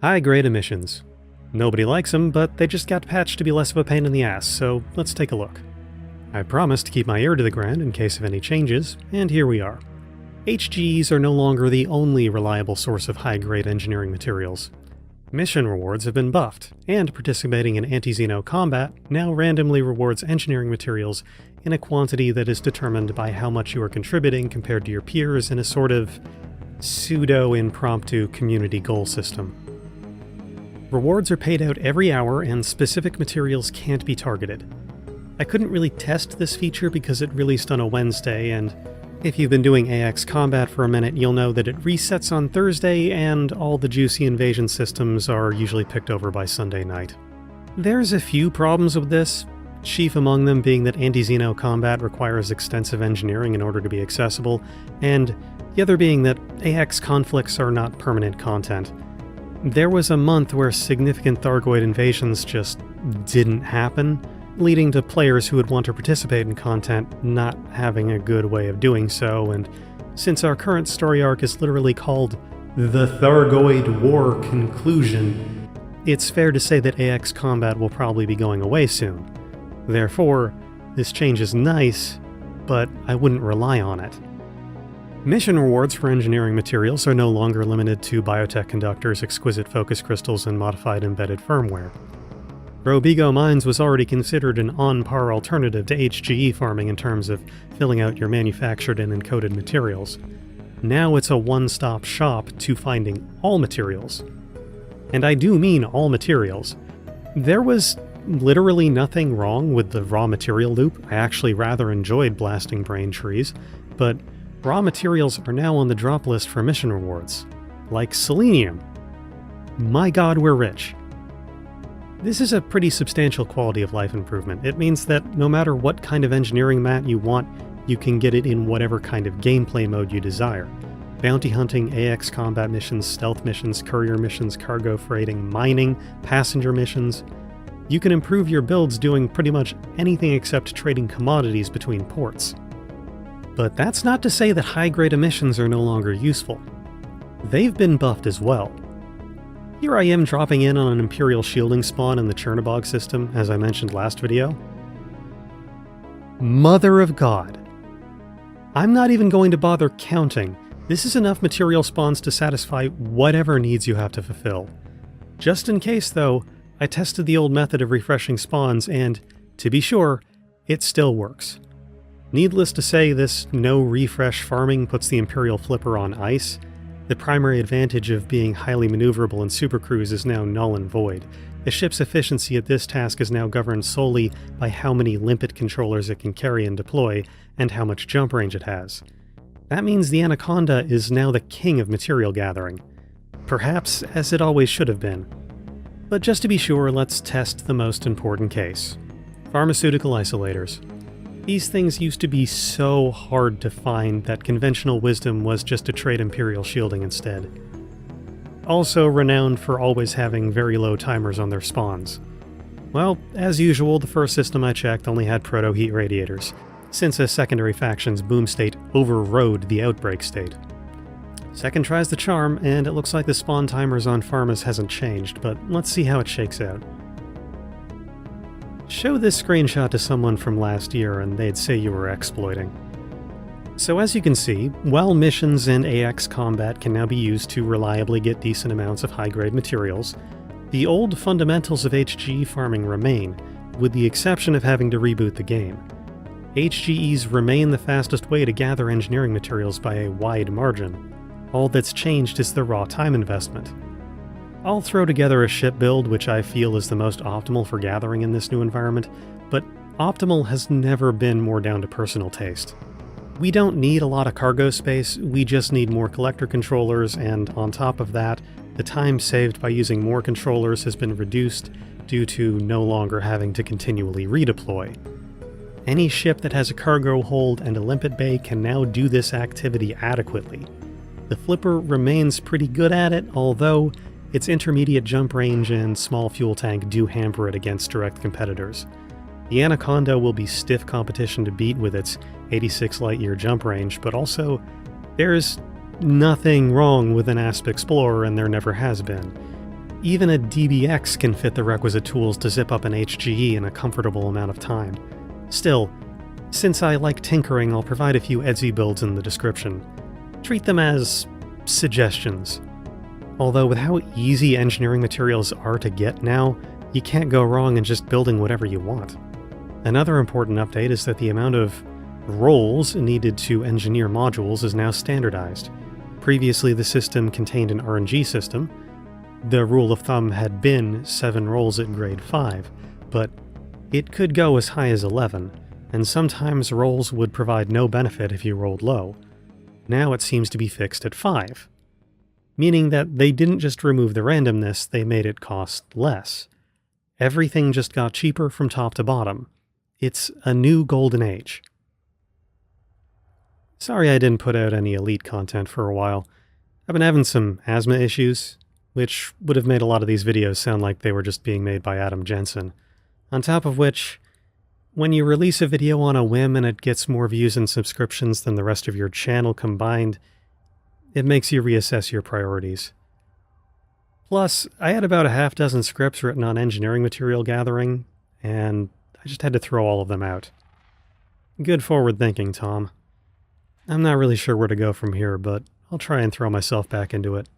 High-grade emissions. Nobody likes them, but they just got patched to be less of a pain in the ass, so let's take a look. I promised to keep my ear to the ground in case of any changes, and here we are. HGEs are no longer the only reliable source of high-grade engineering materials. Mission rewards have been buffed, and participating in anti-Xeno combat now randomly rewards engineering materials in a quantity that is determined by how much you are contributing compared to your peers in a sort of pseudo-impromptu community goal system. Rewards are paid out every hour, and specific materials can't be targeted. I couldn't really test this feature because it released on a Wednesday, and if you've been doing AX combat for a minute, you'll know that it resets on Thursday, and all the juicy invasion systems are usually picked over by Sunday night. There's a few problems with this, chief among them being that anti-Xeno combat requires extensive engineering in order to be accessible, and the other being that AX conflicts are not permanent content. There was a month where significant Thargoid invasions just didn't happen, leading to players who would want to participate in content not having a good way of doing so, and since our current story arc is literally called The Thargoid War Conclusion, it's fair to say that AX combat will probably be going away soon. Therefore, this change is nice, but I wouldn't rely on it. Mission rewards for engineering materials are no longer limited to biotech conductors, exquisite focus crystals, and modified embedded firmware. Robigo Mines was already considered an on-par alternative to HGE farming in terms of filling out your manufactured and encoded materials. Now it's a one-stop shop to finding all materials. And I do mean all materials. There was literally nothing wrong with the raw material loop. I actually rather enjoyed blasting brain trees, but raw materials are now on the drop list for mission rewards, like selenium. My god, we're rich. This is a pretty substantial quality of life improvement. It means that no matter what kind of engineering mat you want, you can get it in whatever kind of gameplay mode you desire. Bounty hunting, AX combat missions, stealth missions, courier missions, cargo freighting, mining, passenger missions. You can improve your builds doing pretty much anything except trading commodities between ports. But that's not to say that high-grade emissions are no longer useful. They've been buffed as well. Here I am dropping in on an Imperial shielding spawn in the Chernobog system, as I mentioned last video. Mother of God. I'm not even going to bother counting. This is enough material spawns to satisfy whatever needs you have to fulfill. Just in case, though, I tested the old method of refreshing spawns, and, to be sure, it still works. Needless to say, this no-refresh farming puts the Imperial Flipper on ice. The primary advantage of being highly maneuverable in supercruise is now null and void. The ship's efficiency at this task is now governed solely by how many limpet controllers it can carry and deploy, and how much jump range it has. That means the Anaconda is now the king of material gathering. Perhaps as it always should have been. But just to be sure, let's test the most important case. Pharmaceutical isolators. These things used to be so hard to find that conventional wisdom was just to trade Imperial shielding instead. Also renowned for always having very low timers on their spawns. Well, as usual, the first system I checked only had proto-heat radiators, since a secondary faction's boom state overrode the outbreak state. Second tries the charm, and it looks like the spawn timers on Pharmas hasn't changed, but let's see how it shakes out. Show this screenshot to someone from last year and they'd say you were exploiting. So as you can see, while missions and AX combat can now be used to reliably get decent amounts of high-grade materials, the old fundamentals of HGE farming remain, with the exception of having to reboot the game. HGEs remain the fastest way to gather engineering materials by a wide margin. All that's changed is the raw time investment. I'll throw together a ship build which I feel is the most optimal for gathering in this new environment, but optimal has never been more down to personal taste. We don't need a lot of cargo space, we just need more collector controllers, and on top of that, the time saved by using more controllers has been reduced due to no longer having to continually redeploy. Any ship that has a cargo hold and a limpet bay can now do this activity adequately. The Flipper remains pretty good at it, although its intermediate jump range and small fuel tank do hamper it against direct competitors. The Anaconda will be stiff competition to beat with its 86 light-year jump range, but also, there's nothing wrong with an ASP Explorer and there never has been. Even a DBX can fit the requisite tools to zip up an HGE in a comfortable amount of time. Still, since I like tinkering, I'll provide a few EDSY builds in the description. Treat them as suggestions. Although with how easy engineering materials are to get now, you can't go wrong in just building whatever you want. Another important update is that the amount of roles needed to engineer modules is now standardized. Previously, the system contained an RNG system. The rule of thumb had been 7 roles at grade 5, but it could go as high as 11, and sometimes rolls would provide no benefit if you rolled low. Now it seems to be fixed at 5, meaning that they didn't just remove the randomness, they made it cost less. Everything just got cheaper from top to bottom. It's a new golden age. Sorry I didn't put out any Elite content for a while. I've been having some asthma issues, which would have made a lot of these videos sound like they were just being made by Adam Jensen. On top of which, when you release a video on a whim and it gets more views and subscriptions than the rest of your channel combined, it makes you reassess your priorities. Plus, I had about a half dozen scripts written on engineering material gathering, and I just had to throw all of them out. Good forward thinking, Tom. I'm not really sure where to go from here, but I'll try and throw myself back into it.